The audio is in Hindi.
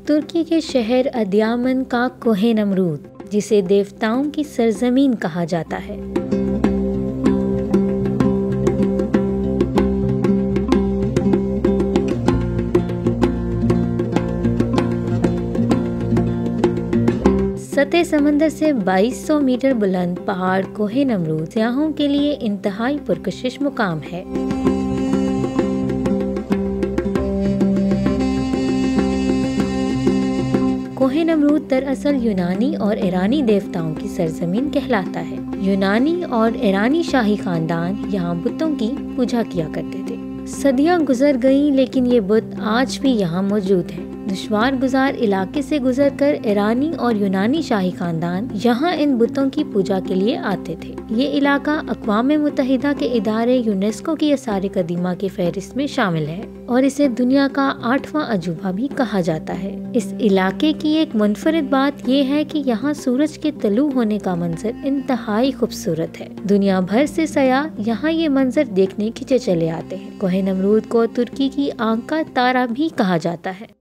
तुर्की के शहर अदियामन का कोहे नमरूद, जिसे देवताओं की सरजमीन कहा जाता है। सतह समंदर से 2200 मीटर बुलंद पहाड़ कोहे नमरूद सयाहों के लिए इंतहाई पुरकशिश मुकाम है। कोहे नमरूद दरअसल यूनानी और ईरानी देवताओं की सरजमीन कहलाता है। यूनानी और ईरानी शाही खानदान यहाँ बुतों की पूजा किया करते थे। सदियां गुजर गईं, लेकिन ये बुत आज भी यहाँ मौजूद हैं। दुश्वार गुजार इलाके से गुजरकर ईरानी और यूनानी शाही खानदान यहाँ इन बुतों की पूजा के लिए आते थे। ये इलाका अक़वाम मुत्तहिदा के इदारे यूनेस्को की आसार कदीमा की फहरिस्त में शामिल है और इसे दुनिया का 8वां अजूबा भी कहा जाता है। इस इलाके की एक मुनफरिद बात यह है कि यहाँ सूरज के तलू होने का मंजर इंतहाई खूबसूरत है। दुनिया भर से सयाह यहाँ ये मंजर देखने खिंचे चले आते हैं। कोहे नमरूद को तुर्की की आंख का तारा भी कहा जाता है।